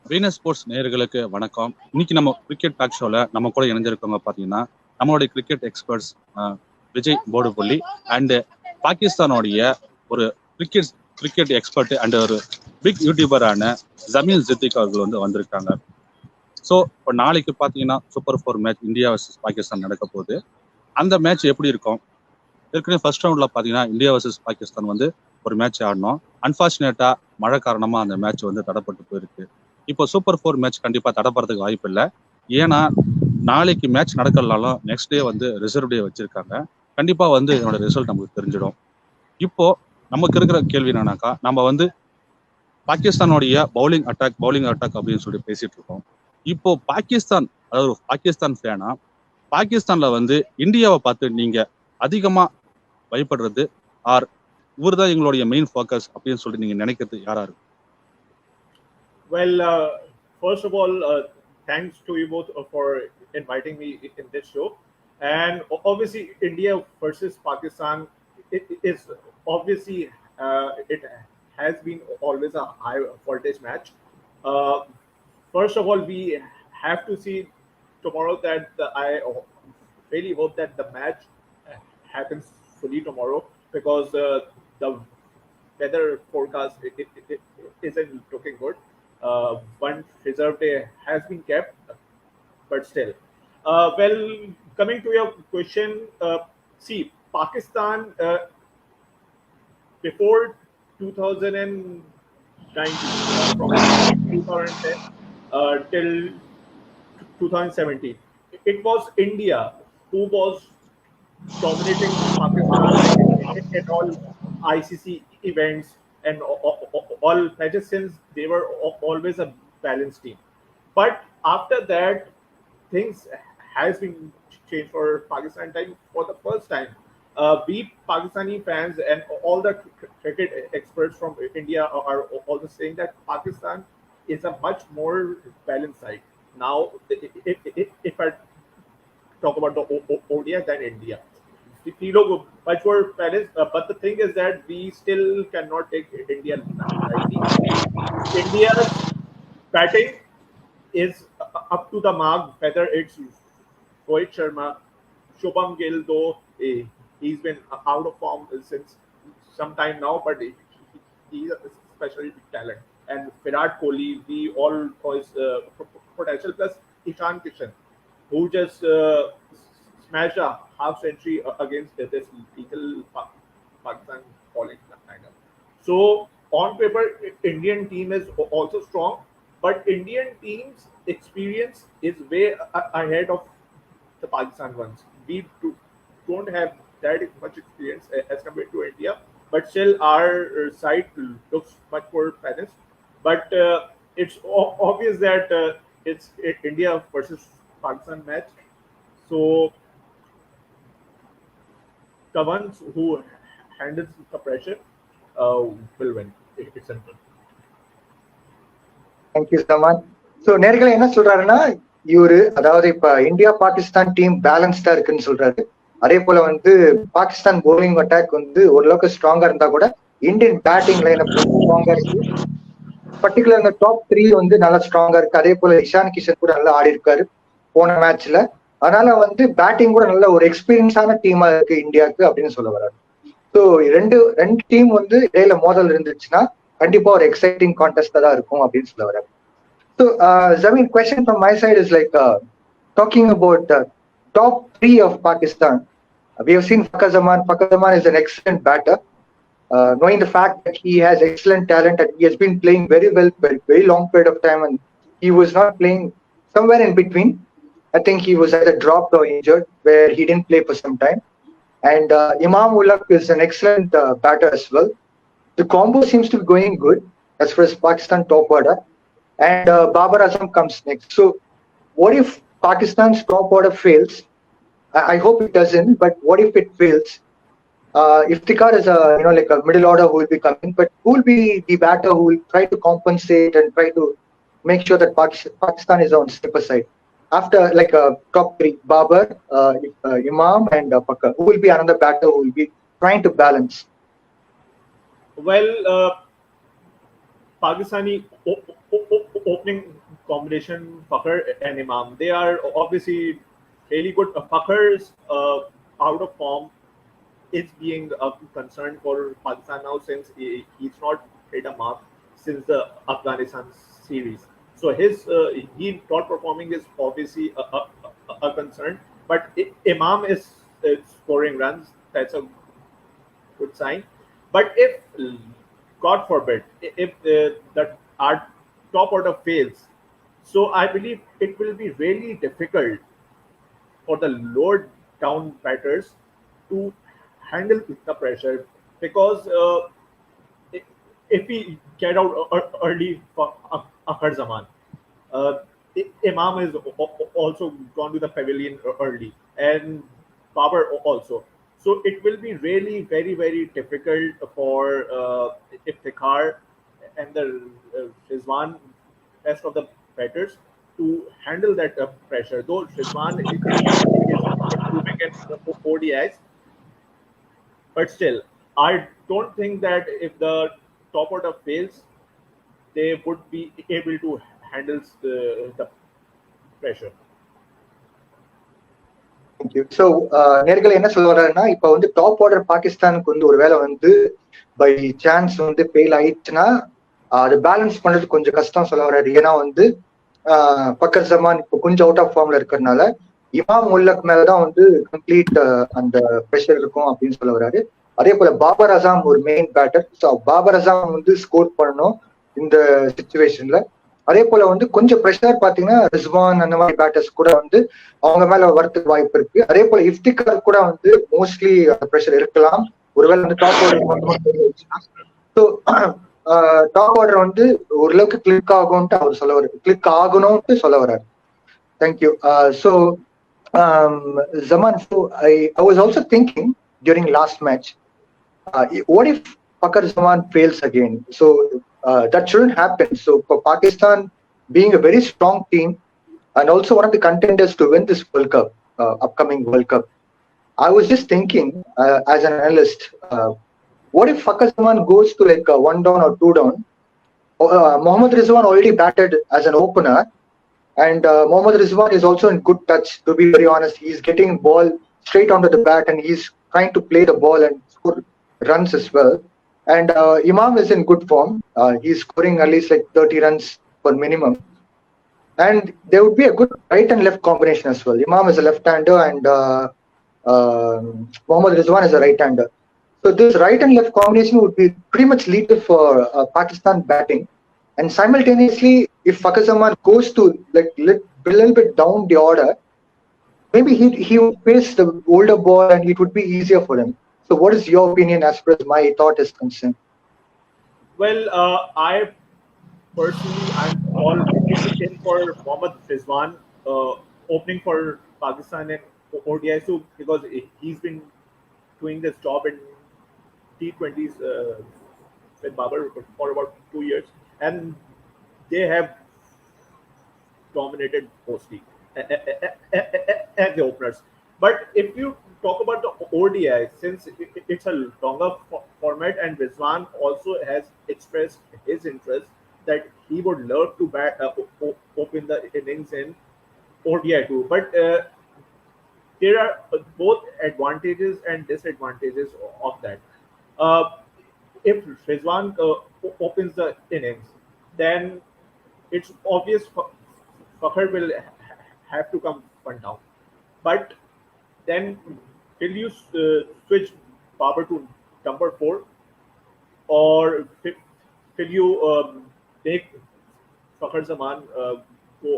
Venus sports நேயர்களுக்கு வணக்கம். இன்னைக்கு நம்ம கிரிக்கெட் பேக் ஷோல நம்ம கூட இணைஞ்சிருக்கவங்க பார்த்தீங்கன்னா நம்மளுடைய கிரிக்கெட் எக்ஸ்பர்ட்ஸ் விஜய் போடுபள்ளி அண்ட் பாகிஸ்தானோடைய ஒரு கிரிக்கெட் எக்ஸ்பர்ட் அண்ட் ஒரு பிக் யூடியூபரான ஜமீன் ஜித்திக் அவர்கள் வந்திருக்காங்க. ஸோ இப்போ நாளைக்கு பார்த்தீங்கன்னா super 4 match India versus Pakistan நடக்க போகுது. அந்த மேட்ச் எப்படி இருக்கும்? ஏற்கனவே ஃபர்ஸ்ட் ரவுண்ட்ல பார்த்தீங்கன்னா இந்தியா வர்சஸ் பாகிஸ்தான் ஒரு மேட்ச் ஆடணும். அன்பார்ச்சுனேட்டா மழை காரணமா அந்த மேட்ச் தடப்பட்டு போயிருக்கு. இப்போ சூப்பர் 4 மேட்ச் கண்டிப்பா தடப்படுறதுக்கு வாய்ப்பு இல்லை. ஏன்னா நாளைக்கு மேட்ச் நடக்கலனாலும் நெக்ஸ்ட் டே ரிசர்வ் டே வச்சிருக்காங்க. கண்டிப்பா இதனோட ரிசல்ட் நமக்கு தெரிஞ்சிடும். இப்போ நமக்கு இருக்கிற கேள்வி என்னன்னாக்கா, நம்ம பாகிஸ்தானுடைய பவுலிங் அட்டாக் அப்படின்னு சொல்லி பேசிட்டு இருக்கோம். இப்போ பாகிஸ்தான், அதாவது பாகிஸ்தான் ஃபேனா, பாகிஸ்தான்ல இந்தியாவை பார்த்து நீங்க அதிகமா பயப்படுறது ஆர் இவர்தான் எங்களுடைய மெயின் ஃபோக்கஸ் அப்படின்னு சொல்லி நீங்க நினைக்கிறது யாரா இருக்கு? Well, first of all, thanks to you both for inviting me in this show. And obviously, India versus Pakistan, it is obviously it has been always a high voltage match. First of all, we have to see tomorrow that I really hope that the match happens fully tomorrow, because the weather forecast it isn't looking good. One reserve day has been kept, but still. Well, coming to your question, see, Pakistan before 2019, from 2010 till 2017, it was India who was dominating Pakistan in all ICC events and all matches, since they were always a balanced team. But after that, things has been changed for Pakistan time. For the first time, we Pakistani fans and all the cricket experts from India are also saying that Pakistan is a much more balanced side. Now, if I talk about the ODI than India, we look much more balanced, but the thing is that we still cannot take India lightly. India's batting is up to the mark, whether it's Rohit Sharma, Shubham Gill, though he's been out of form since some time now, but he's a special talent. And Virat Kohli, we all his potential, plus Ishan Kishan, who just smashed a half century against this lethal Pakistan bowling lineup. So on paper, Indian team is also strong, but Indian team's experience is way ahead of the Pakistan ones. We don't have that much experience as compared to India, but still our side looks much more balanced. But it's obvious that it's India versus Pakistan match. So the ones who handles the pressure will win. It's simple. Thank you so much. So நேர்களை என்ன சொல்றாருன்னா, இவரு அதாவது இப்ப India Pakistan team பேலன்ஸ்டா இருக்குன்னு சொல்றாரு. அதே போல பாகிஸ்தான் போலிங் அட்டாக் ஓரளவுக்கு ஸ்ட்ராங்கா இருந்தா கூட இந்தியன் பேட்டிங் லைன் ஸ்ட்ராங்கா இருக்கு. பர்டிகுலர் இந்த டாப் 3 நல்லா ஸ்ட்ராங்கா இருக்கு. அதே போல இஷான் கிஷன் கூட நல்லா ஆடி இருக்காரு போன மேட்ச்ல. அதனால பேட்டிங் கூட நல்ல ஒரு எக்ஸ்பீரியன்ஸான டீமா இருக்கு இந்தியாவுக்கு அப்படின்னு சொல்ல வர்றாரு. ஸோ ரெண்டு டீம் இடையில மோதல் இருந்துச்சுன்னா கண்டிப்பா ஒரு எக்ஸைட்டிங் கான்டெஸ்டா தான் இருக்கும் அப்படின்னு சொல்ல வர்றாரு. So Zamin, question from my side is talking about the top 3 of Pakistan. We have seen Fakhr Zaman. Fakhr Zaman is an excellent batter. Knowing the fact that he has excellent talent and he has been playing very well for a very long period of time, and he was not playing somewhere in between. I think he was either dropped or injured, where he didn't play for some time. And Imam-ul-Haq is an excellent batter as well. The combo seems to be going good as far as Pakistan top order. And Babar Azam comes next. So what if Pakistan's top order fails? I hope it doesn't, but what if it fails? Iftikhar is a middle order who will be coming, but who will be the batter who will try to compensate and try to make sure that Pakistan is on safer side? After top 3, Babar, Imam and Fakhr, who will be another batter who will be trying to balance? Well, Pakistani opening combination, Fakhr and Imam, they are obviously really good. Fakhr's out of form is being a concern for Pakistan now since he's not hit a mark since the Afghanistan series. So his he not performing is obviously a concern. But Imam is scoring runs. That's a good sign. But if God forbid, if that our top order fails, so I believe it will be really difficult for the lower down batters to handle the pressure because if we get out early for Akhar Zaman, uh, Imam is also gone to the pavilion early and Babar also. So it will be really very difficult for Iftikhar and the Rizwan, rest of the batters, to handle that pressure. Though Rizwan is improving in ODIs, but still, I don't think that if the top order fails, they would be able to handle the pressure. Thank you. So நேர்கள் என்ன சொல்ல வர்றாருன்னா, இப்போ வந்து top order பாகிஸ்தானுக்கு வந்து ஒரு வேளை வந்து பை சான்ஸ் வந்து ஃபெயில் ஆயிடுச்சுன்னா அது பேலன்ஸ் பண்றது கொஞ்சம் கஷ்டம் சொல்ல வர்றாரு. ஏன்னா வந்து பக்கர் ஜமான் இப்போ கொஞ்சம் அவுட் ஆஃப் ஃபார்ம்ல இருக்கிறதுனால இமாம் உல்லக் மேலதான் வந்து கம்ப்ளீட் அந்த ப்ரெஷர் இருக்கும் அப்படின்னு சொல்ல வர்றாரு. அதே போல பாபர் அசாம் ஒரு main batter. So Babar Azam வந்து ஸ்கோர் பண்ணணும் இந்த சுச்சுவேஷன்ல. அதே போல வந்து கொஞ்சம் ப்ரெஷர் பாத்தீங்கன்னா ரிஸ்வான் அந்த மாதிரி பேட்டர்ஸ் கூட வந்து அவங்க மேல வரத்துக்கு வாய்ப்பு இருக்கு. அதே போல இஃப்திகார் கூட வந்து மோஸ்ட்லி ப்ரெஷர் இருக்கலாம் ஒருவேளை வந்து top order. So top order வந்து ஓரளவுக்கு கிளிக் ஆகும்ட்டு அவர் சொல்ல வர்றாரு, கிளிக் ஆகணும்ட்டு சொல்ல வர்றாரு. Thank you. So Zaman, so I was also thinking during last match, what if Pakar Zaman fails again? So that shouldn't happen. So for Pakistan being a very strong team and also one of the contenders to win this World Cup, upcoming World Cup, I was just thinking as an analyst, what if Pakar Zaman goes to like one down or two down? Mohammad Rizwan already batted as an opener, and Mohammad Rizwan is also in good touch. To be very honest, he's getting ball straight onto the bat and he's trying to play the ball and score runs as well. And Imam is in good form. He's scoring at least like 30 runs per minimum. And there would be a good right and left combination as well. Imam is a left-hander and Mohammad Rizwan is a right-hander. So this right and left combination would be pretty much lethal for Pakistan batting. And simultaneously, if Fakhr Zaman goes to like a little bit down the order, maybe he would face the older ball and it would be easier for him. So what is your opinion as far as my thought is concerned? Well, I personally, I'm all in for Mohammad Rizwan opening for Pakistan and ODI too, because he's been doing this job in T20s with Babar for about 2 years, and they have dominated mostly as the openers. But if you talk about the ODI, since it's a longer format, and Rizwan also has expressed his interest that he would love to open the innings in ODI too. But there are both advantages and disadvantages of that. Uh, if Rizwan opens the innings, then it's obvious Fakhr will have to come one down. But then will you switch Babar to number 4, or will you make Fakhr Zaman go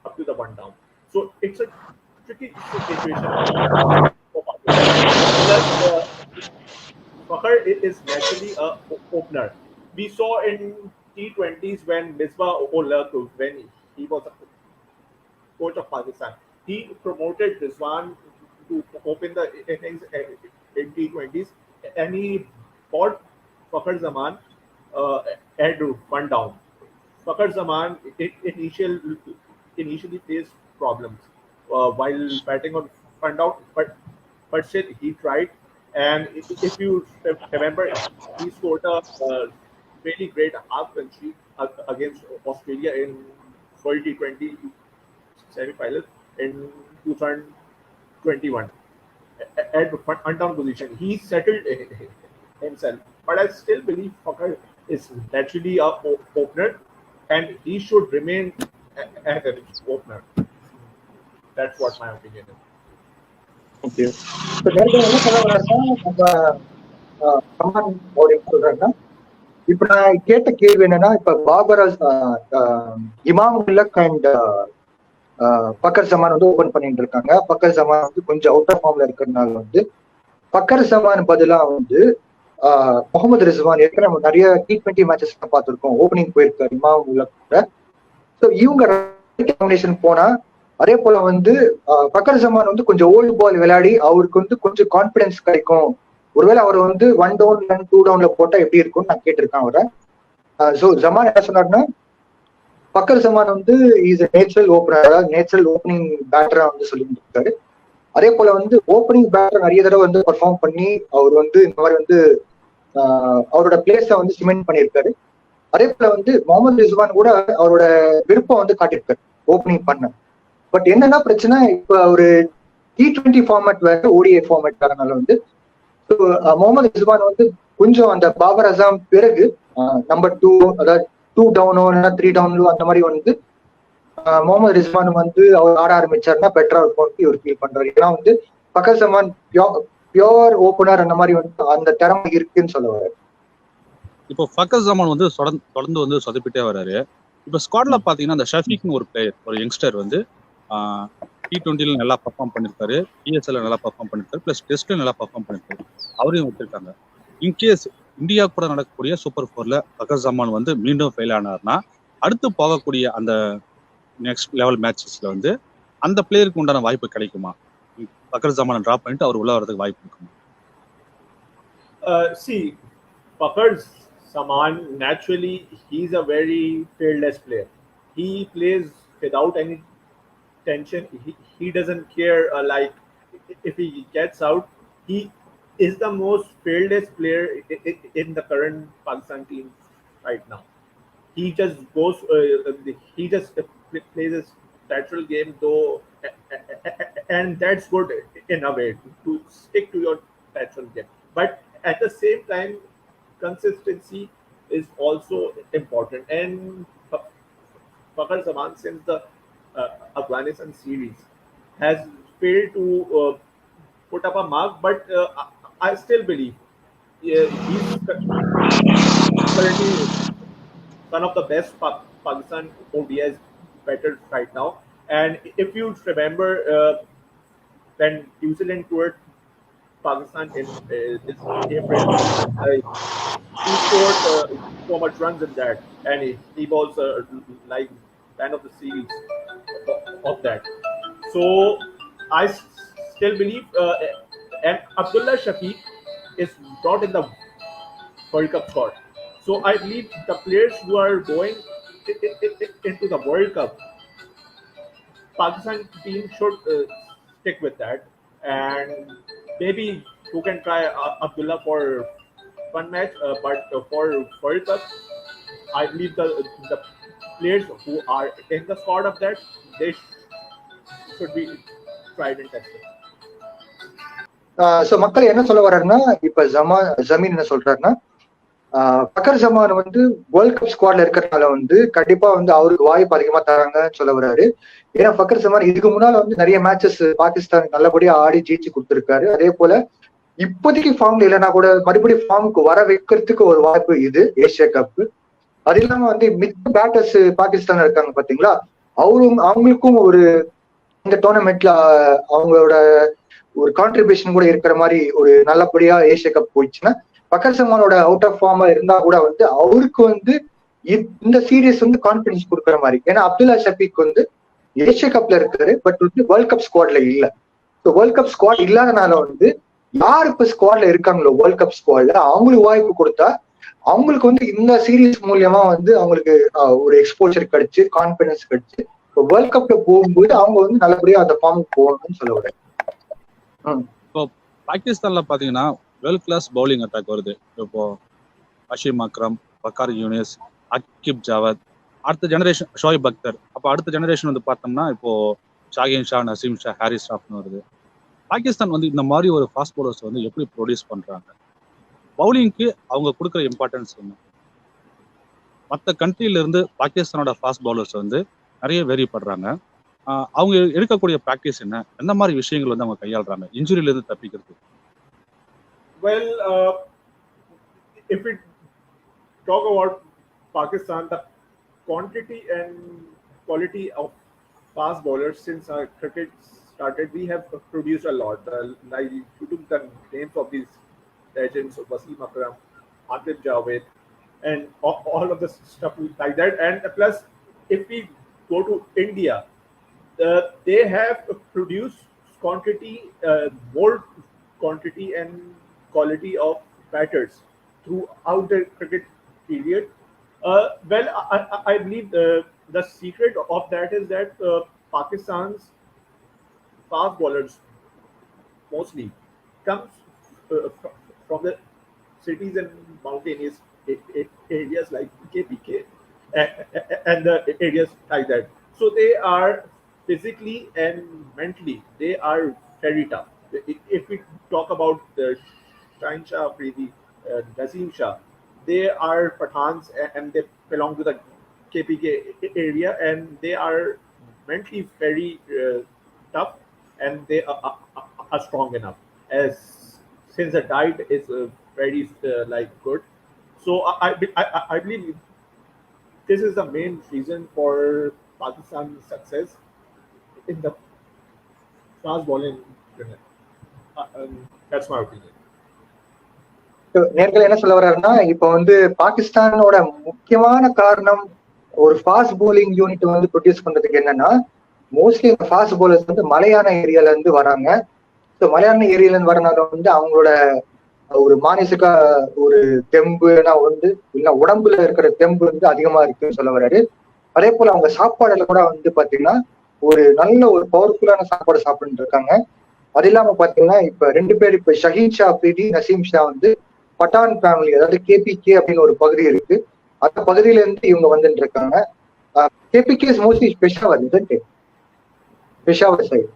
up to the one down? So it's a tricky situation for Pakistan. Plus, Fakhr is naturally a opener. We saw in T20s when Misbah Ulaq, when he was a coach of Pakistan, he promoted Rizwan to open the innings in T20s, and he bought Fakhr Zaman at one down. Fakhr Zaman initially faced problems while batting on one down, but still he tried. And if you remember, he scored a really great half century against Australia in World T20 semi-final in 2021 at front-down position. He settled himself, but I still believe Fakar is naturally a opener, and he should remain as an opener. That's what my opinion is. Okay. இப்போ நேரத்தில் என்ன சொல்ல வர்றாருன்னா நம்ம come on bowling சொல்றாருன்னா, இப்ப நான் கேட்ட கேள்வி என்னன்னா, இப்ப பாபர் இமாம் உல்லக் அண்ட் பக்கர் ஜமான் வந்து ஓபன் பண்ணிட்டு இருக்காங்க. பக்கர் ஜமான் வந்து கொஞ்சம் அவுட் ஆஃப் ஃபார்ம்ல இருக்கிறதுனால வந்து பக்கர் ஜமான் பதிலா வந்து முகமது ரிஸ்வான் ஏற்கனவே நம்ம நிறைய T20 மேட்சஸ் பார்த்திருக்கோம், ஓப்பனிங் போயிருக்காரு இமாம் உல்லக் கூட. ஸோ இவங்க காம்பினேஷன் போனா, அதே போல வந்து பக்கர் ஜமான் வந்து கொஞ்சம் ஓல்டு பால் விளையாடி அவருக்கு வந்து கொஞ்சம் கான்பிடன்ஸ் கிடைக்கும். ஒருவேளை அவர் வந்து 1 டவுன் 2 டவுன்ல போட்டா எப்படி இருக்கும்னு நான் கேட்டிருக்கேன் அவரை. ஸோ ஜமான் என்ன சொன்னாருன்னா, பக்கர் ஜமான் வந்து இஸ் நேச்சுரல் ஓப்பனர், அதாவது நேச்சுரல் ஓப்பனிங் பேட்டரா வந்து சொல்லிட்டு இருக்காரு. அதே போல வந்து ஓப்பனிங் பேட்டர் நிறைய தடவை வந்து பர்ஃபார்ம் பண்ணி அவர் வந்து இந்த மாதிரி வந்து அவரோட பிளேஸை வந்து சிமெண்ட் பண்ணியிருக்காரு. அதே போல வந்து முகமது ரிஸ்வான் கூட அவரோட விருப்பம் வந்து காட்டியிருக்காரு ஓப்பனிங் பண்ண. பட் என்னன்னா பிரச்சனை, இப்ப ஒரு T20 ஃபார்மேட் வேற, ODI ஃபார்மேட் வரனால வந்து முகமது ரிஸ்வான் வந்து கொஞ்சம் அந்த பாபர் அசாம் பிறகு நம்பர் 2, அதாவது 2 டவுனோ 3 டவுன்லோ அந்த மாதிரி வந்து முகமது ரிஸ்வான் வந்து அவர் ஆட ஆரம்பிச்சாருன்னா பெட்டரா இருக்கும் இவர் ஃபீல் பண்றாரு. ஏன்னா வந்து பக்கர் ஜமான் பியோர் ஓப்பனர் அந்த மாதிரி வந்து அந்த திறமை இருக்குன்னு சொல்ல வர்றாரு. இப்போ ஃபக்கர் ஜமான் வந்து தொடர்ந்து வந்து சொதப்பிட்டே வர்றாரு. இப்போ ஸ்குவாட்ல பாத்தீங்கன்னா அந்த ஷஃபீக்னு ஒரு பிளேயர், ஒரு யங்ஸ்டர் வந்து T20ல நல்லா பர்ஃபார்ம் பண்ணிருக்காரு, PSL நல்லா பர்ஃபார்ம் பண்ணிருக்காரு, பிளஸ் டெஸ்ட்ல நல்லா பர்ஃபார்ம் பண்ணிருக்காரு, அவரையும் விட்டுருக்காங்க. இன்கேஸ் இந்தியா கூட நடக்கக்கூடிய சூப்பர் 4ல ஃபக்கர் ஜமான் வந்து மீண்டும் ஃபெயில் ஆனார்னா அடுத்து போகக்கூடிய அந்த நெக்ஸ்ட் லெவல் மேட்சஸ்ல வந்து அந்த பிளேயருக்கு உண்டான வாய்ப்பு கிடைக்குமா? ஃபக்கர் ஜமானை டிராப் பண்ணிட்டு அவர் உள்ள வரதுக்கு வாய்ப்பு இருக்குமா? See, Fakar Zaman, naturally, he's a very fearless player. He plays without any tension. He doesn't care like if he gets out. He is the most fearless player in the current Pakistan team right now. He just goes, he just plays his natural game though, and that's good in a way to stick to your natural game. But at the same time, consistency is also important. And Fakar Zaman, since the Afghanistan series, has failed to put up a mark, but I still believe he's currently one of the best Pakistan ODIs batters right now. And if you remember, when New Zealand toured Pakistan in this April, he scored so much runs in that, and he was like man of the series of that. So I still believe, and Abdullah Shafiq is not in the World Cup squad. So I believe the players who are going into the World Cup, Pakistan team should stick with that, and maybe who can try Abdullah for one match, but for World Cup, I believe the players who are in the squad of that, they should be tried and tested. So மக்கள் என்ன சொல்ல வர்றாருன்னா, இப்ப ஜமீன் என்ன சொல்றாருன்னா, fucker ஜமான் வந்து world cup ஸ்குவாட்ல இருக்கிறதுனால வந்து கண்டிப்பா வந்து அவருக்கு வாய்ப்பு அதிகமா தராங்கன்னு சொல்ல வர்றாரு. ஏன்னா ஃபக்கர் ஜமான் இதுக்கு முன்னால வந்து நிறைய மேட்சஸ் பாகிஸ்தான் நல்லபடியா ஆடி ஜெயிச்சு கொடுத்திருக்காரு. அதே போல இப்போதைக்கு ஃபார்ம்ல இல்லைன்னா கூட மறுபடியும் ஃபார்முக்கு வர வைக்கிறதுக்கு ஒரு வாய்ப்பு இது ஏசியா கப். அது இல்லாம வந்து மித்த பேட்டர்ஸ் பாகிஸ்தான் இருக்காங்க பாத்தீங்களா, அவங்களுக்கும் ஒரு இந்த டோர்னமெண்ட்ல அவங்களோட ஒரு கான்ட்ரிபியூஷன் கூட இருக்கிற மாதிரி ஒரு நல்லபடியா ஏசியா கப் போயிடுச்சுன்னா, ஃபக்கர் ஜமானோட அவுட் ஆஃப் ஃபார்மா இருந்தா கூட வந்து அவருக்கு வந்து இந்த சீரீஸ் வந்து கான்பிடன்ஸ் கொடுக்குற மாதிரி. ஏன்னா அப்துல்லா ஷபீக் வந்து ஏசியா கப்ல இருக்காரு, பட் வந்து வேர்ல்ட் கப் ஸ்குவாட்ல இல்ல. ஸோ வேர்ல்ட் கப் ஸ்குவாட் இல்லாதனால வந்து யார் இப்ப ஸ்குவாட்ல இருக்காங்களோ வேர்ல்ட் கப் ஸ்குவாட்ல அவங்களுக்கு வாய்ப்பு கொடுத்தா அவங்களுக்கு வந்து இந்த சீரீஸ் மூலியமா வந்து அவங்களுக்கு ஒரு எக்ஸ்போஜர் கிடைச்சு கான்பிடன்ஸ் கிடைச்சு இப்போ வேர்ல்ட் கப்ல போகும்போது அவங்க வந்து நல்லபடியா அந்த ஃபார்முக்கு போகணும்னு சொல்ல வரேன். இப்போ பாகிஸ்தான்ல பாத்தீங்கன்னா வேர்ல்ட் கிளாஸ் பவுலிங் அட்டாக் வருது. இப்போ அஷீம் அக்ரம், பக்கார் யூனிஸ், அக்கிப் ஜாவத், அடுத்த ஜெனரேஷன் ஷோயிப் அக்தர். அப்போ அடுத்த ஜெனரேஷன் வந்து பார்த்தோம்னா இப்போ ஷாகின் ஷா, நசீம் ஷா, ஹாரிஸ் ராஃப்னு வருது. பாகிஸ்தான் வந்து இந்த மாதிரி ஒரு ஃபாஸ்ட் பவுலர்ஸ் வந்து எப்படி ப்ரொடியூஸ் பண்றாங்க? பவுலிங்க்கு அவங்க கொடுக்குற இம்பார்ட்டன்ஸ் என்ன? மற்ற கண்ட்ரில இருந்து பாகிஸ்தானோட ஃபாஸ்ட் பவுலர்ஸ் வந்து நிறைய வேரி பண்றாங்க. அவங்க எடுக்கக்கூடிய ப்ராக்டிஸ் என்ன, எந்த மாதிரி விஷயங்கள் வந்து அவங்க கையாளுறாங்க இன்ஜுரியில இருந்து தப்பிக்கிறது? Well, if we talk about Pakistan, the quantity and quality of fast bowlers since our cricket started, we have produced a lot. Like you took the names of these legends, Wasim Akram, Atif Javed, and all of the stuff like that. And plus, if we go to India, they have produced quantity, more quantity and quality of batters throughout the cricket period. Well, I believe the secret of that is that Pakistan's fast bowlers mostly comes from the cities and mountainous areas like KPK and the areas like that. So they are physically and mentally, they are very tough. If we talk about the Shine Shah, Preeti, Naseem Shah, they are Pathans and they belong to the KPK area, and they are mentally very tough, and they are strong enough. As since the diet is very like good, so I believe this is the main reason for Pakistan's success in the fast bowling. That's my opinion. நேர்கள் என்ன சொல்ல வர்றாருன்னா, இப்ப வந்து பாகிஸ்தானோட முக்கியமான காரணம் ஒரு fast bowling unit வந்து ப்ரொடியூஸ் பண்றதுக்கு என்னன்னா, மோஸ்ட்லி இந்த ஃபாஸ்ட் போலர்ஸ் வந்து மலையான ஏரியால இருந்து வராங்க. ஸோ மலையான ஏரியால இருந்து வரனால வந்து அவங்களோட ஒரு மானசிக ஒரு தெம்பு வந்து இல்ல உடம்புல இருக்கிற தெம்பு வந்து அதிகமா இருக்குன்னு சொல்ல வர்றாரு. அதே போல அவங்க சாப்பாடுல கூட வந்து பாத்தீங்கன்னா ஒரு நல்ல ஒரு பவர்ஃபுல்லான சாப்பாடு சாப்பிட்டு இருக்காங்க. அது இல்லாம பாத்தீங்கன்னா இப்ப 2 பேர், இப்ப ஷஹீன் ஷா பிரீதி, நசீம் ஷா வந்து பட்டான் ஃபேமிலி, அதாவது கேபிகே அப்படின்னு ஒரு பகுதி இருக்கு, அந்த பகுதியில இருந்து இவங்க வந்துட்டு இருக்காங்க. KPK is mostly Peshawar, isn't it? Peshawar side.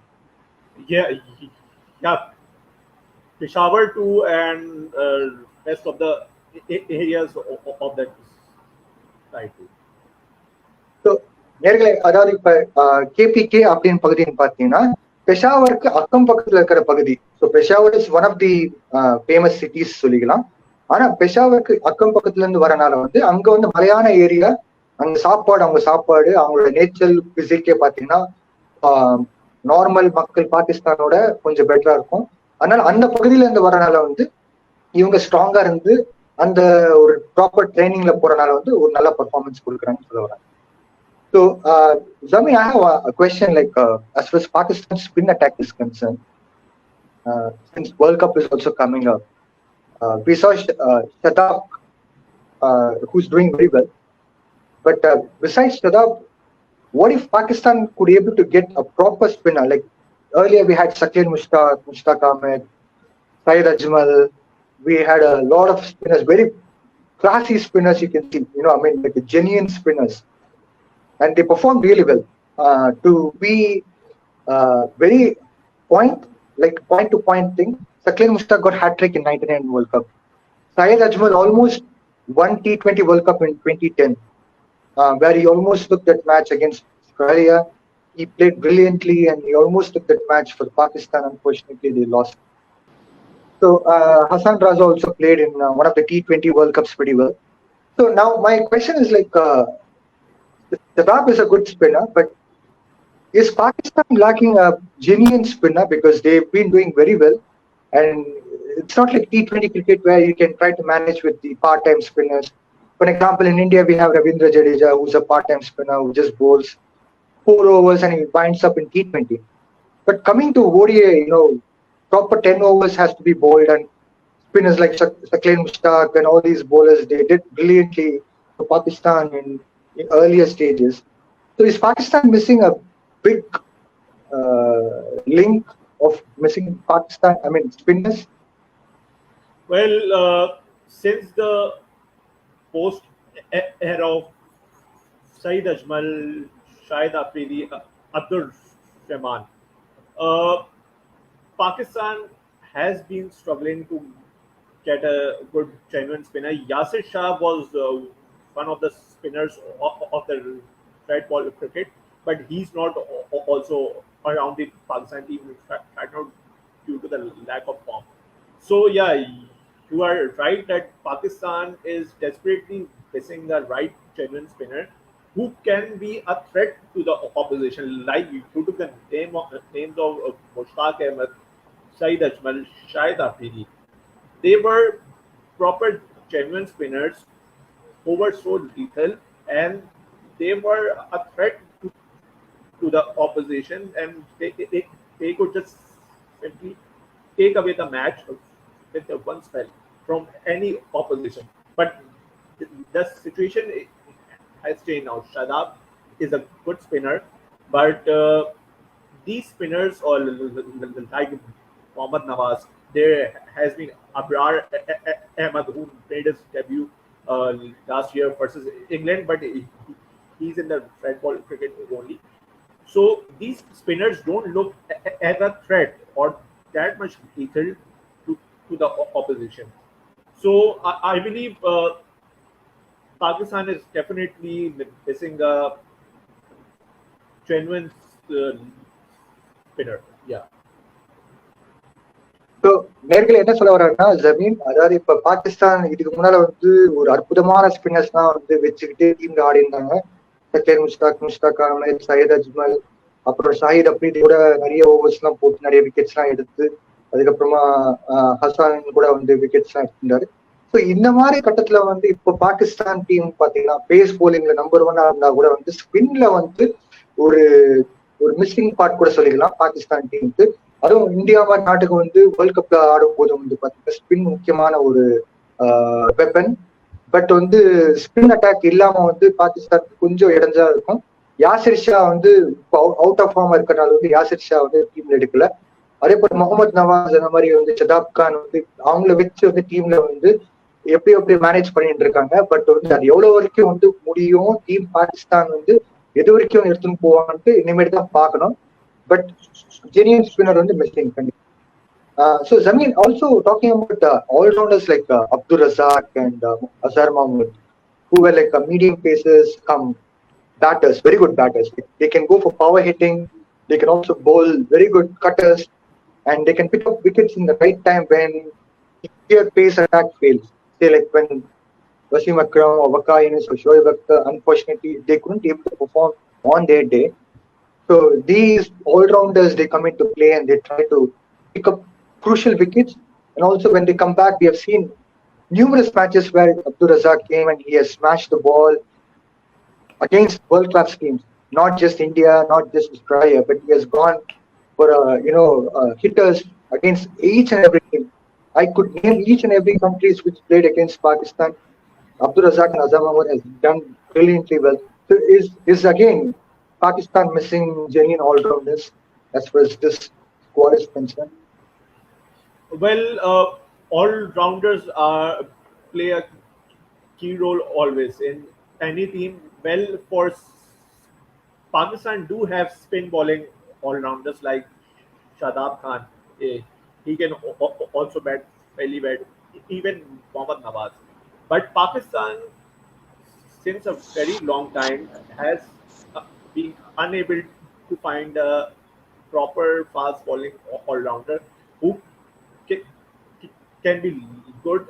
Yeah, Peshawar too, and rest of the areas of that side too. So நேர்களே, அதாவது இப்ப கேபிகே அப்படின்னு பகுதின்னு பாத்தீங்கன்னா பெஷாவருக்கு அக்கம் பக்கத்துல இருக்கிற பகுதி. So Peshawar is one of the famous cities சொல்லிக்கலாம். ஆனா பெஷாவருக்கு அக்கம் பக்கத்துல இருந்து வரனால வந்து அங்க வந்து மலையான ஏரியா, அங்க சாப்பாடு, அவங்க சாப்பாடு, அவங்களோட நேச்சுரல் பிசிக்கே பாத்தீங்கன்னா நார்மல் மக்கள் பாகிஸ்தானோட கொஞ்சம் பெட்டரா இருக்கும். அதனால அந்த பகுதியில இருந்து வரனால வந்து இவங்க ஸ்ட்ராங்கா இருந்து அந்த ஒரு ப்ராப்பர் ட்ரைனிங்ல போறனால வந்து ஒரு நல்ல பெர்ஃபார்மன்ஸ் கொடுக்குறாங்கன்னு சொல்ல வராங்க. So, Zamin, I have a question like as far as Pakistan's spin attack is concerned, since World Cup is also coming up, we saw Shadab, who's doing very well. But besides Shadab, what if Pakistan could be able to get a proper spinner? Like earlier we had Shakil Mushtaq Ahmed, Syed Ajmal. We had a lot of spinners, very classy spinners you can see, I mean like genuine spinners. And they performed really well. To be very point to point thing, Shakil Mushtaq got hat-trick in 99 World Cup. Syed Ajmal almost won T20 World Cup in 2010, where he almost took that match against Australia. He played brilliantly and he almost took that match for Pakistan. Unfortunately, they lost. So Hassan Raza also played in one of the T20 World Cups pretty well. So now my question is like, Shadab is a good spinner, but is Pakistan lacking a genuine spinner? Because they've been doing very well, and it's not like T20 cricket where you can try to manage with the part-time spinners. For example, in India we have Ravindra Jadeja, who's a part-time spinner who just bowls 4 overs and he winds up in T20. But coming to ODI, proper 10 overs has to be bowled, and spinners like Shakil Mushtaq and all these bowlers, they did brilliantly for Pakistan in earlier stages. So is Pakistan missing a big link of missing Pakistan, spinners? Well, since the post era of Saeed Ajmal, Shahid Afridi, Abdul Rahman. Uh, Pakistan has been struggling to get a good genuine spinner. Yasir Shah was one of the spinners of the red ball cricket, but he's not also around the Pakistan team right now due to the lack of form. So yeah, you are right that Pakistan is desperately missing the right genuine spinner who can be a threat to the opposition. Like you took the names of Mushtaq Ahmed, Saeed Ajmal, Shahid Afridi. They were proper genuine spinners who were so lethal and they were a threat to the opposition and they could just simply take away the match with the one spell from any opposition. But the situation has changed now. Shadab is a good spinner, but these spinners or like Mohammad Nawaz, there has been Abrar Ahmed who made his debut last year versus England, but he's in the red ball cricket only. So these spinners don't look as a threat or that much lethal to the opposition. So I believe Pakistan is definitely missing a genuine uh, spinner. Yeah. So நேர்கள் என்ன சொல்ல வர்றாருன்னா ஜமீன், அதாவது இப்ப பாகிஸ்தான் இதுக்கு முன்னால வந்து ஒரு அற்புதமான ஸ்பின்னர்ஸ் தான் வந்து வச்சுக்கிட்டு டீம்ல ஆடி இருந்தாங்க. முஸ்தாக் அகமது, சையத் அஜ்மல், அப்புறம் ஷாஹித் அப்ரீதியோட நிறைய ஓவர்ஸ் எல்லாம் போட்டு நிறைய விக்கெட்ஸ் எல்லாம் எடுத்து, அதுக்கப்புறமா ஹசான் கூட வந்து விக்கெட்ஸ் எல்லாம் எடுத்திருந்தாரு. ஸோ இந்த மாதிரி கட்டத்துல வந்து இப்போ பாகிஸ்தான் டீம் பாத்தீங்கன்னா பேஸ் போலிங்ல நம்பர் 1 இருந்தா கூட வந்து ஸ்பின்ல வந்து ஒரு ஒரு மிஸ்ஸிங் பார்ட் கூட சொல்லிக்கலாம் பாகிஸ்தான் டீமுக்கு. அதுவும் இந்தியா மாதிரி நாட்டுக்கு வந்து வேர்ல்ட் கப்ல ஆடும் போது வந்து பாத்தீங்கன்னா ஸ்பின் முக்கியமான ஒரு வெப்பன். பட் வந்து ஸ்பின் அட்டாக் இல்லாம வந்து பாகிஸ்தானுக்கு கொஞ்சம் இடைஞ்சா இருக்கும். யாசிர் ஷா வந்து அவுட் ஆஃப் ஃபார்ம் இருக்கிறனால வந்து யாசிர் ஷா வந்து டீம்ல எடுக்கல. அதே போல முகமது நவாஸ் அந்த மாதிரி வந்து ஷதாப் கான் வந்து அவங்கள வச்சு வந்து டீம்ல வந்து எப்படி மேனேஜ் பண்ணிட்டு இருக்காங்க. பட் வந்து அது எவ்வளவு வரைக்கும் வந்து முடியும், டீம் பாகிஸ்தான் வந்து எது வரைக்கும் எடுத்துன்னு போவாங்கன்ட்டு இனிமேட்டு தான் பார்க்கணும். But genuine spinner on the missing. So Zamin, also talking about all-rounders like Abdur Razak and Azhar Mahmood, who were like medium pacers, come batters, very good batters. They can go for power hitting. They can also bowl very good cutters, and they can pick up wickets in the right time when their pace attack fails. Say like when Wasim Akram or Waqar Yunus or Shoaib Akhtar, unfortunately, they couldn't able to perform on their day. So these all-rounders, they come into play and they try to pick up crucial wickets. And also when they come back, we have seen numerous matches where Abdur Razak came and he has smashed the ball against world-class teams. Not just India, not just Australia, but he has gone for hitters against each and every team. I could name each and every countries which played against Pakistan. Abdur Razak and Azhar Mahmood has done brilliantly well. So is again Pakistan missing genuine all-rounders as far as this squad is concerned? Well, all-rounders play a key role always in any team. Well, for Pakistan do have spin bowling all-rounders like Shadab Khan. He can also bat fairly well. Even Mohammad Nawaz. But Pakistan, since a very long time, has been unable to find a proper fast bowling all-rounder who can be good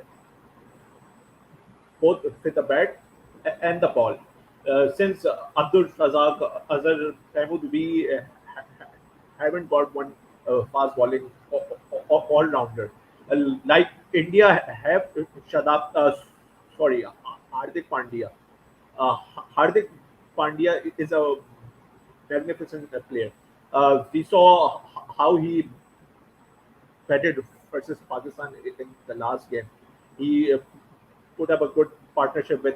both with the bat and the ball. Since Abdul Razak, Azhar Mahmood, we haven't got one fast bowling all-rounder. Like India have Hardik Pandya. Hardik Pandya is a magnificent player. We saw how he batted versus Pakistan in the last game. He put up a good partnership with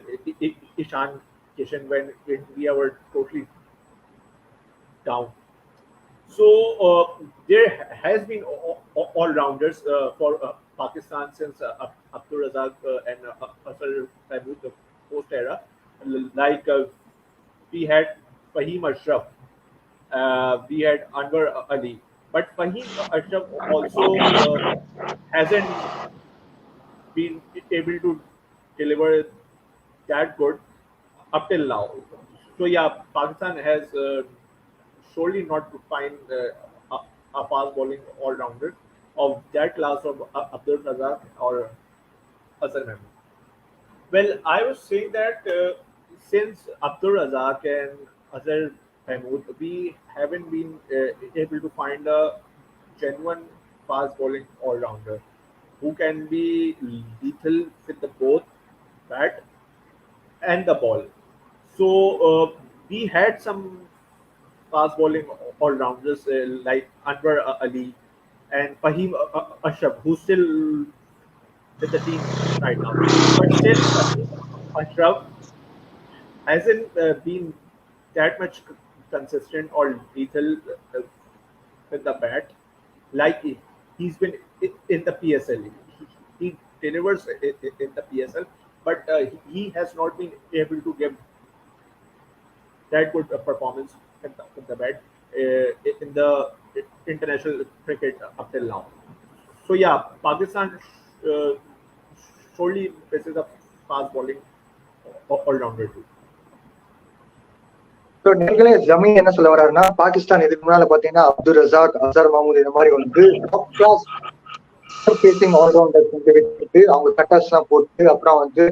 Ishan Kishan when India were totally down. So there has been all-rounders for Pakistan since Abdur Razak and Azhar Mahmood post era, like we had Fahim Ashraf, we had Anwar Ali, but Fahim Ashraf also hasn't been able to deliver that good up till now. So yeah, Pakistan has surely not to find a fast bowling all rounder of that class of Abdul Razak or Azhar Mahmood. Well, I was saying that since Abdul Razak and Azhar Mahmood, we haven't been able to find a genuine fast bowling all rounder who can be lethal with the both bat and the ball. So we had some fast bowling all rounders like Anwar Ali and Fahim Ashraf, who's still with the team right now. But still, Fahim Ashraf hasn't been that much consistent or lethal with the bat like he's been in the PSL. He delivers in the PSL, but he has not been able to give that good performance in the bat in the international cricket up till now. So yeah, Pakistan uh, surely faces a fast bowling all rounder too. So நேர்களே ஜமீன் என்ன சொல்ல வர்றாருன்னா, பாகிஸ்தான் இதுக்கு முன்னால பாத்தீங்கன்னா Abdul Razak, அசர் மஹமூத் இந்த மாதிரி வந்து டாப் கிளாஸ் பேசிங் ஆல்ரவுண்டர்ஸ் வந்து வச்சுட்டு அவங்க கட்டர்ஸ் எல்லாம் போட்டு அப்புறம் வந்து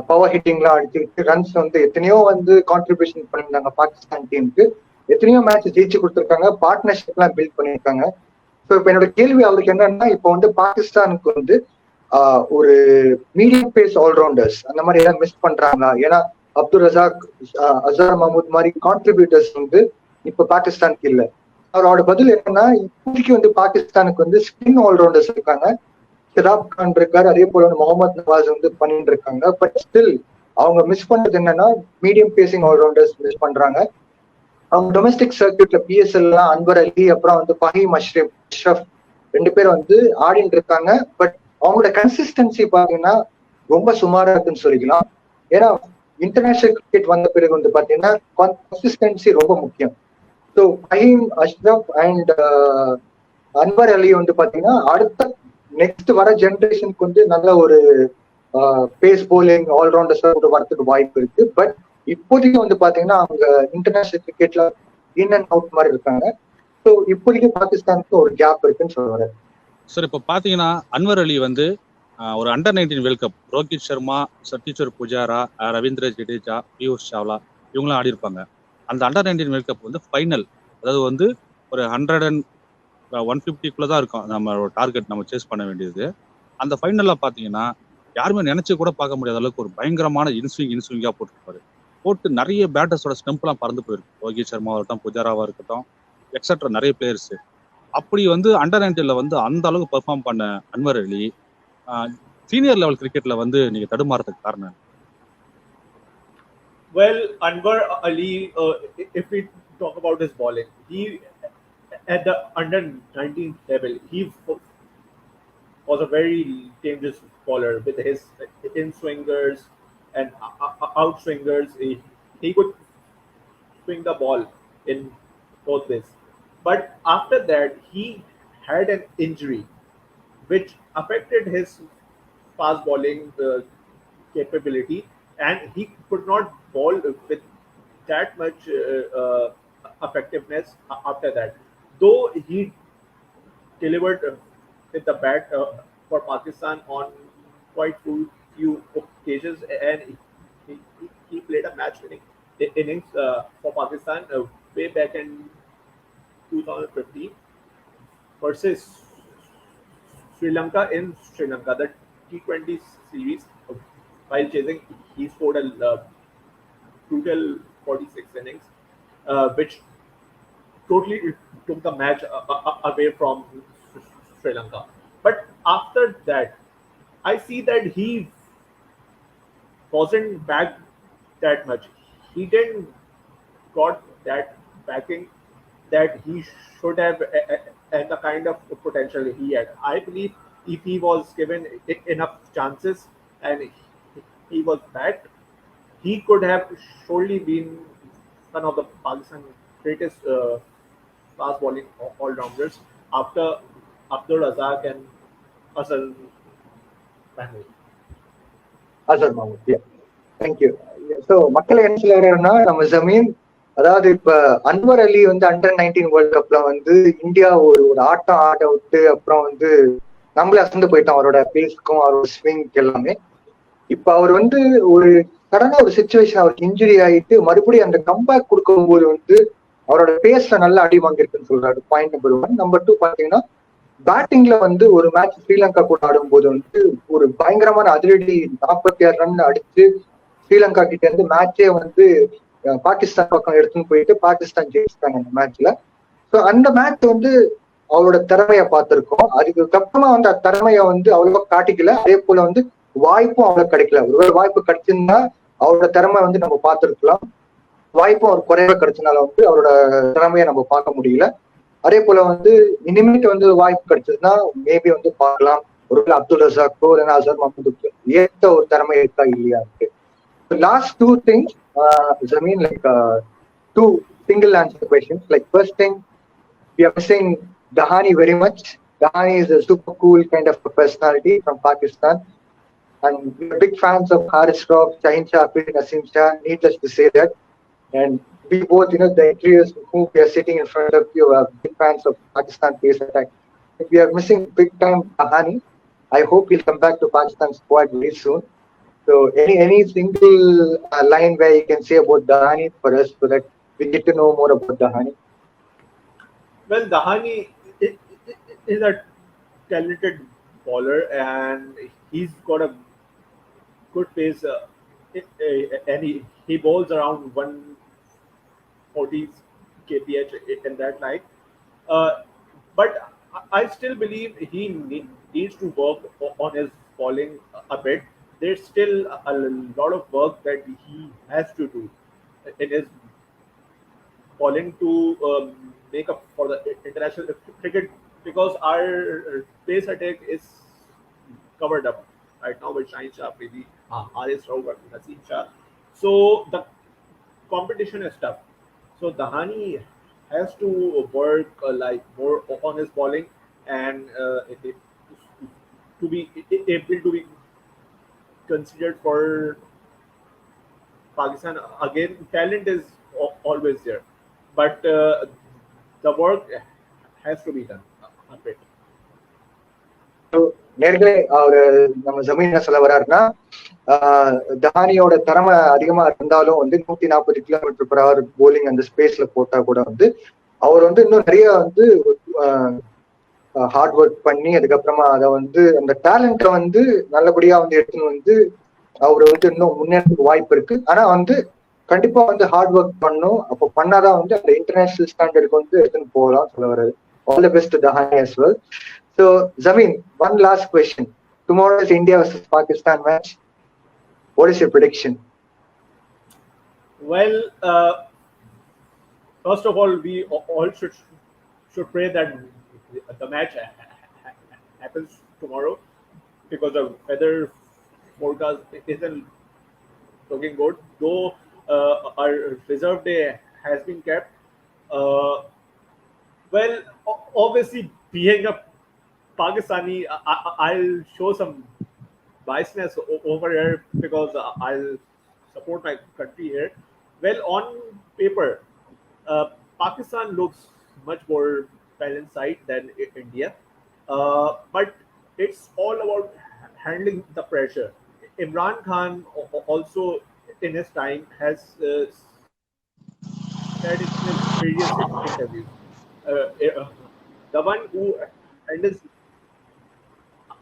பவர் ஹிட்டிங் எல்லாம் அடிச்சுக்கிட்டு ரன்ஸ் வந்து எத்தனையோ வந்து கான்ட்ரிபியூஷன் பண்ணியிருந்தாங்க பாகிஸ்தான் டீமுக்கு. எத்தனையோ மேட்ச் ஜெயிச்சு கொடுத்துருக்காங்க, பார்ட்னர்ஷிப் எல்லாம் பில்ட் பண்ணியிருக்காங்க. ஸோ இப்போ என்னோட கேள்வி அவருக்கு என்னன்னா, இப்போ வந்து பாகிஸ்தானுக்கு வந்து ஒரு மீடியம் பேஸ் ஆல்ரவுண்டர்ஸ் அந்த மாதிரி ஏதாவது மிஸ் பண்றாங்களா? ஏன்னா அப்துல் ரசாக், அசர் மஹமூத் மாதிரி கான்ட்ரிபியூட்டர்ஸ் வந்து இப்ப பாகிஸ்தானுக்கு இல்ல. அவரோட பதில் என்னன்னா, இப்போதைக்கு வந்து பாகிஸ்தானுக்கு வந்து ஸ்பின் ஆல்ரவுண்டர்ஸ் இருக்காங்க, ஷிராப் கான் இருக்காரு, அதே போல வந்து முகமது நவாஸ் வந்து பண்ணிட்டு இருக்காங்க. பட் ஸ்டில் அவங்க மிஸ் பண்றது என்னன்னா மீடியம் பேசிங் ஆல்ரவுண்டர்ஸ் மிஸ் பண்றாங்க. அவங்க டொமஸ்டிக் சர்க்கியூட்ல பிஎஸ்எல்லாம் அன்வர் அலி அப்புறம் வந்து ஃபஹீம் அஷ்ரப் ரெண்டு பேரும் வந்து ஆடிட்டு இருக்காங்க. பட் அவங்களோட கன்சிஸ்டன்சி பாத்தீங்கன்னா ரொம்ப சுமாரா இருக்குன்னு சொல்லிக்கலாம். ஏன்னா இன்டர்நேஷனல் கிரிக்கெட் வந்த பிறகு வந்து பாத்தீங்கன்னா கன்சிஸ்டன்சி ரொம்ப முக்கியம். ஸோ ஃபஹீம் அஷ்ரப் அண்ட் அன்வர் அலி வந்து பாத்தீங்கன்னா அடுத்த நெக்ஸ்ட் வர ஜெனரேஷனுக்கு வந்து நல்ல ஒரு பேஸ் போலிங் ஆல்ரவுண்டர்ஸ் வரதுக்கு வாய்ப்பு இருக்கு. பட் இப்போதைக்கு வந்து பாத்தீங்கன்னா அவங்க இன்டர்நேஷனல் கிரிக்கெட்ல இன் அண்ட் அவுட் மாதிரி இருக்காங்க. ஸோ இப்போதைக்கு பாகிஸ்தானுக்கு ஒரு கேப் இருக்குன்னு சொல்லுவாரு. சார் இப்போ பார்த்தீங்கன்னா அன்வர் அலி வந்து ஒரு under 19 world cup Rohit Sharma, Cheteshwar Pujara, Ravindra Jadeja, Piyush Chawla இவங்களாம் ஆடி இருப்பாங்க. அந்த அண்டர் 19 வேர்ல்ட் கப் வந்து ஃபைனல், அதாவது வந்து ஒரு 150 தான் இருக்கும் நம்ம டார்கெட் நம்ம சேஸ் பண்ண வேண்டியது. அந்த ஃபைனல்ல பார்த்தீங்கன்னா யாருமே நினைச்சு கூட பார்க்க முடியாத அளவுக்கு ஒரு பயங்கரமான இன்ஸ்விங்கா போட்டுருப்பாரு. போட்டு நிறைய பேட்டர்ஸோட ஸ்டெம்ப்லாம் பறந்து போயிருக்கு. ரோஹித் சர்மாவா இருக்கட்டும், புஜாராவா இருக்கட்டும், எக்ஸட்ரா நிறைய பிளேயர்ஸ். அப்படி வந்து அண்டர் 19ல வந்து அந்த அளவுக்கு பெர்ஃபார்ம் பண்ண அன்வர் அலி சீனியர் லெவல் கிரிக்கெட்ல வந்து நீங்க தடுமாறதுக்கு காரணம்? Well, Anwar Ali, if we talk about his bowling, he at the under 19 level, he was a very dangerous bowler with his in swingers and out swingers. He could swing the ball in both ways. But after that, he had an injury which affected his fast bowling capability, and he could not bowl with that much effectiveness after that. Though he delivered with the bat for Pakistan on quite few occasions, and he played a match-winning innings for Pakistan way back in 2015 versus Sri Lanka in Sri Lanka, the T20 series. While chasing, he scored a brutal 46 innings, which totally took the match away from Sri Lanka. But after that, I see that he wasn't back that much. He didn't got that backing that he should have and the kind of potential he had. I believe if he was given enough chances and he was backed, he could have surely been one of the Pakistan greatest fast bowling all-rounders after Abdul Razak and Asal Mahmood. Asr Mahmood. Thank you. So மக்களை என்ன சொல்றாருன்னா, நம்ம ஜமீன், அதாவது இப்ப அன்வர் அலி வந்து அண்டர்-19 world கப்ல வந்து இந்தியா ஒரு ஒரு ஆட்டம் ஆட விட்டு அப்புறம் வந்து நம்மளே அசந்து போயிட்டோம் அவரோட பேஸ்க்கும் அவரோட ஸ்விங்க்கு எல்லாமே. இப்ப அவர் வந்து ஒரு சடனா ஒரு சுச்சுவேஷன் அவருக்கு இன்ஜுரி ஆயிட்டு மறுபடியும் அந்த கம்பேக் கொடுக்கும்போது வந்து அவரோட பேஸ்ல நல்லா அடி வாங்கிருக்குன்னு சொல்றாரு. Point number 1. நம்பர் 2 பாத்தீங்கன்னா, பேட்டிங்ல வந்து ஒரு மேட்ச் ஸ்ரீலங்கா கூட ஆடும்போது வந்து ஒரு பயங்கரமான அதிரடி 46 ரன் அடிச்சு ஸ்ரீலங்கா கிட்ட இருந்து மேட்சே வந்து பாகிஸ்தான் பக்கம் எடுத்துன்னு போயிட்டு பாகிஸ்தான் ஜெயிச்சிட்டாங்க அந்த மேட்ச்ல. ஸோ அந்த மேட்ச் வந்து அவரோட திறமைய பார்த்திருக்கோம். அதுக்கப்புறமா வந்து அந்த திறமைய வந்து அவ்வளவா காட்டிக்கல. அதே போல வந்து வாய்ப்பும் அவ்வளவு கிடைக்கல. ஒருவேளை வாய்ப்பு கிடைச்சிருந்தா அவரோட திறமை வந்து நம்ம பார்த்திருக்கலாம். வாய்ப்பும் அவர் குறைவா கிடைச்சனால வந்து அவரோட திறமையை நம்ம பார்க்க முடியல. அதே போல வந்து இனிமேட்டு வந்து வாய்ப்பு கிடைச்சதுன்னா மேபி வந்து பார்க்கலாம். ஒருவேளை அப்துல் ரசாக்கோ இல்லைன்னா அசர் மஹமூதுக்கு ஏற்ற ஒரு திறமை இருக்கா இல்லையா இருக்கு. Last two things, Zameen, like two single answer questions. Like first thing, we are missing Dahani very much. Dahani is a super cool kind of a personality from Pakistan, and we are big fans of Haris Rauf, Shaheen Shafir, Naseem Shah. Needless to say that, and we both, the interiors who we are sitting in front of you are big fans of Pakistan pace attack. We are missing big time Dahani. I hope he'll come back to Pakistan squad very soon. So any single line where you can say about Dahani for us so that we get to know more about Dahani? Well, Dahani is a talented bowler and he's got a good pace and he bowls around 140 kph in that line. But I still believe he needs to work on his bowling a bit. There's still a lot of work that he has to do in his bowling to make up for the international cricket, because our pace attack is covered up right now with Shaheen Shah, maybe Haris Rauf, Naseem Shah. So the competition is tough. So Dahani has to work like more on his bowling and to be able to be considered for Pakistan. Again, talent is always there, but the work has to be done a bit. நேர்களே, அவரு நம்ம ஜமீன் என்ன சொல்ல வர்றாருன்னா, தஹானியோட திறமை அதிகமா இருந்தாலும் வந்து 140 கிலோமீட்டர் per hour போலிங் அந்த ஸ்பேஸ்ல போட்டா கூட வந்து அவர் வந்து இன்னும் நிறைய வந்து ஹார்ட் ஒர்க் பண்ணி அதுக்கப்புறமா அதை வந்து அந்த டேலண்ட்டை வந்து நல்லபடியா வந்து எடுத்துன்னு வந்து அவரு வந்து இன்னும் முன்னேறதுக்கு வாய்ப்பு இருக்கு. ஆனா வந்து கண்டிப்பா வந்து ஹார்ட் ஒர்க் பண்ணும். அப்போ பண்ணாதான் வந்து அந்த இன்டர்நேஷனல் ஸ்டாண்டர்டுக்கு வந்து எடுத்துன்னு போகலாம் சொல்ல வர்றாரு. All the best to Dahani as well. So Zameen, one last question. Tomorrow is India versus Pakistan match. What is your prediction? Well, first of all, we all should pray that the match happens tomorrow, because the weather forecast isn't looking good. Though our reserve day has been kept. Well, obviously, being a Pakistani, I'll show some biasness over here because I'll support my country here. Well, on paper, Pakistan looks much more balanced side than India, but it's all about handling the pressure. Imran Khan also in his time has said in his previous interviews, the one who handles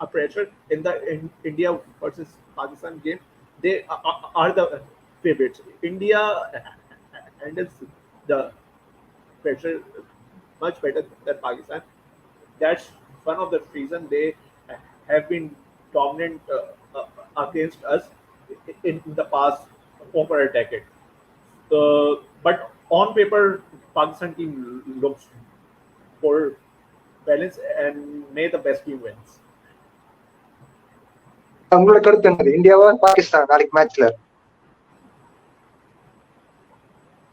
a pressure in the India versus Pakistan game, they are the favorites. India handles the pressure much better than Pakistan. That's one of the reasons they have been dominant against us in the past over a decade. But on paper, Pakistan team looks more balanced and may the best team wins. உங்களோட கருத்து என்னது? இந்தியாவா பாகிஸ்தான் நாளைக்கு மேட்ச்ல?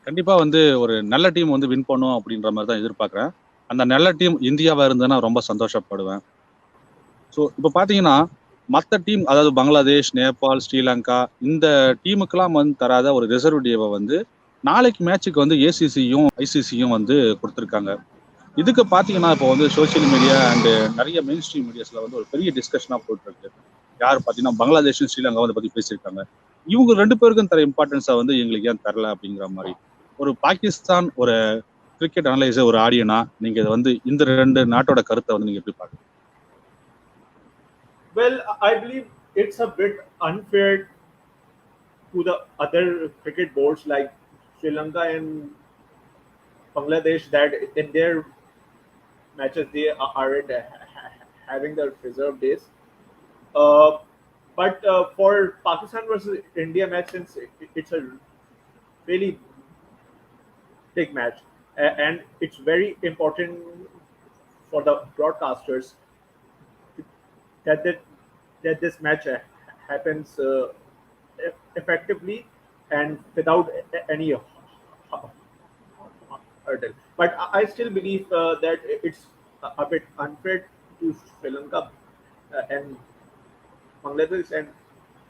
கண்டிப்பா வந்து ஒரு நல்ல team வந்து வின் பண்ணும் அப்படின்ற மாதிரி தான் எதிர்பார்க்குறேன். அந்த நல்ல டீம் இந்தியாவா இருந்ததுன்னா ரொம்ப சந்தோஷப்படுவேன். ஸோ இப்போ பார்த்தீங்கன்னா மற்ற டீம், அதாவது பங்களாதேஷ், நேபாள், ஸ்ரீலங்கா, இந்த டீமுக்கெல்லாம் வந்து தராத ஒரு ரிசர்வ் டேவை வந்து நாளைக்கு மேட்சுக்கு வந்து ஏசிசியும் ஐசிசியும் வந்து கொடுத்துருக்காங்க. இதுக்கு பார்த்தீங்கன்னா இப்போ வந்து சோசியல் மீடியா அண்டு நிறைய மெயின் ஸ்ட்ரீம் மீடியாஸ்ல வந்து ஒரு பெரிய டிஸ்கஷனாக போயிட்டு இருக்கு. யார் பார்த்தீங்கன்னா பங்களாதேஷும் ஸ்ரீலங்கா வந்து பற்றி பேசியிருக்காங்க. இவங்க 2 பேருக்கும் தர இம்பார்ட்டன்ஸை வந்து எங்களுக்கு ஏன் தரல அப்படிங்கிற மாதிரி. ஒரு பாகிஸ்தான் ஒரு கிரிக்கெட் அனலைசர், ஒரு ஆடியனா நீங்க இதை வந்து இந்த 2 நாட்டோட கருத்தை வந்து நீங்க எப்படி பாக்குறீங்க? Well, I believe it's a bit unfair to the other cricket boards like Sri Lanka and Bangladesh that in their matches they aren't having the reserve days. Uh, but for Pakistan versus India match, since it's a really big match and it's very important for the broadcasters that that this match happens effectively and without any hurdle. But I still believe that it's a bit unfair to Sri Lanka and Bangladesh and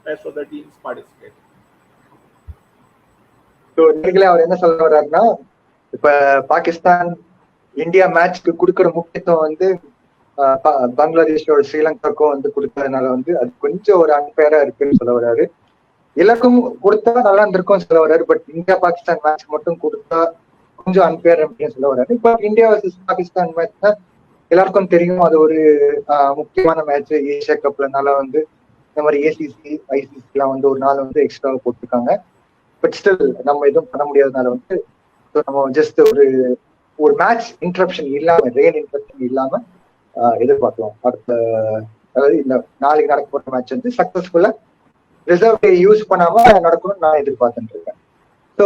rest of the teams participate. So நீங்களே அவர் என்ன சொல்ல வர்றாருன்னா, இப்ப Pakistan India மேட்ச்க்கு கொடுக்குற முக்கியத்துவம் வந்து பங்களாதேஷோட ஸ்ரீலங்காக்கும் வந்து கொடுத்ததுனால வந்து அது கொஞ்சம் ஒரு அன்பேரா இருக்குன்னு சொல்ல வர்றாரு. எல்லாருக்கும் கொடுத்தா நல்லா இருந்திருக்கும் சொல்ல வர்றாரு. பட் இந்தியா பாகிஸ்தான் மேட்ச் மட்டும் கொடுத்தா கொஞ்சம் அன்பேர் அப்படின்னு சொல்ல வர்றாரு. இப்ப இந்தியா வர்சஸ் பாகிஸ்தான் மேட்ச் எல்லாருக்கும் தெரியும், அது ஒரு முக்கியமான மேட்ச். ஏசியா கப்லனால வந்து இந்த மாதிரி ஏசிசி ஐசிசி எல்லாம் வந்து ஒரு நாள் வந்து எக்ஸ்ட்ரா போட்டிருக்காங்க. பட் ஸ்டில் நம்ம எதுவும் பண்ண முடியாதனால வந்து நம்ம ஜஸ்ட் ஒரு மேட்ச் இன்டரப்ஷன் இல்லாம, ரெயின் இன்டரப்ஷன் இல்லாம எதிர்பார்க்கலாம். அடுத்த, அதாவது இந்த நாளைக்கு நடக்க போற மேட்ச் வந்து சக்சஸ்ஃபுல்லா ரிசர்வ் டே யூஸ் பண்ணாம நடக்கணும்னு நான் எதிர்பார்த்துட்டு இருக்கேன். So,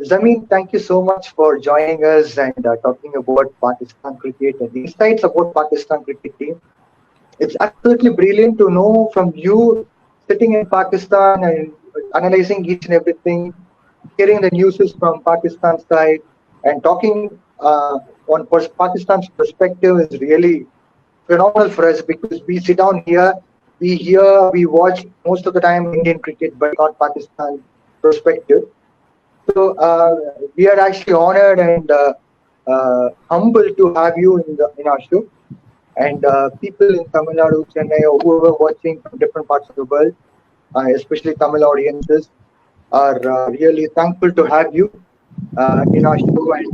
Zamin, thank you so much for joining us and talking about Pakistan cricket and the insights about Pakistan cricket team. It's absolutely brilliant to know from you sitting in Pakistan and analyzing each and everything, hearing the news from Pakistan side and talking on Pakistan's perspective is really phenomenal for us, because we sit down here, we hear, we watch most of the time Indian cricket, but not Pakistan perspective. So we are actually honored and humbled to have you in our show. And people in Tamil Nadu, Chennai, or whoever watching from different parts of the world, especially Tamil audiences, are really thankful to have you in our show and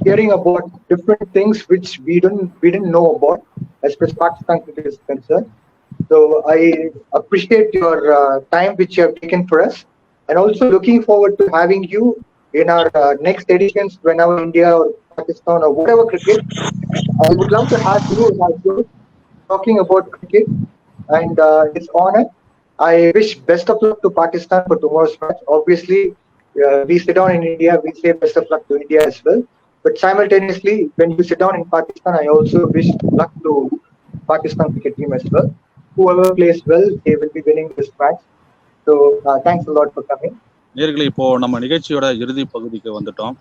hearing about different things which we didn't know about, as far as Pakistan cricket is concerned. So I appreciate your time which you have taken for us, and also looking forward to having you in our next editions whenever India or Pakistan or whatever cricket. I would love to have you in our show talking about cricket, and it's honor. I wish best of luck to Pakistan for tomorrow's match. Obviously, we sit down in India, we say best of luck to India as well. But simultaneously, when you sit down in Pakistan, I also wish luck to Pakistan cricket team as well. Whoever plays well, they will be winning this match. So thanks a lot for coming. நேயர்களே, இப்போ நம்ம நிகழ்ச்சியோட இறுதி பகுதிக்கு வந்துட்டோம்.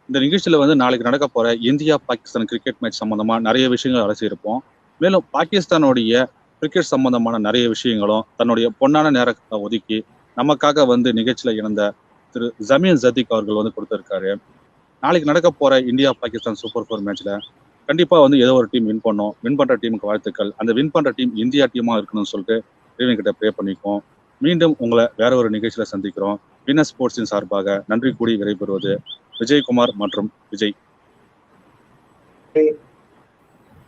இந்த நிகழ்ச்சியில வந்து நாளைக்கு நடக்க போற இந்தியா பாகிஸ்தான் கிரிக்கெட் மேட்ச் சம்பந்தமா நிறைய விஷயங்கள் அலசியிருப்போம். மேலும் பாகிஸ்தானுடைய கிரிக்கெட் சம்பந்தமான நிறைய விஷயங்களும் தன்னுடைய பொன்னான நேரத்தை ஒதுக்கி நமக்காக வந்து நிகழ்ச்சியில இணைந்த திரு ஜமீன் ஜதீக் அவர்கள் வந்து கொடுத்திருக்காரு. நாளைக்கு நடக்க போற இந்தியா பாகிஸ்தான் சூப்பர் 4 மேட்ச்ல கண்டிப்பா வந்து ஏதோ ஒரு டீம் வின் பண்ணும். வின் பண்ற டீமுக்கு வாழ்த்துக்கள். அந்த வின் பண்ற டீம் இந்தியா டீமா இருக்கணும்னு சொல்லிட்டு இறைவன் கிட்ட ப்ரே பண்ணிக்குவோம். மீண்டும் உங்களை வேற ஒரு நிகழ்ச்சியில சந்திக்கிறோம். வினர் ஸ்போர்ட்ஸின் சார்பாக நன்றி கூடி விடைபெறுவது விஜயகுமார் மற்றும் Vijay.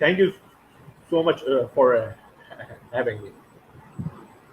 Thank you so much for having me.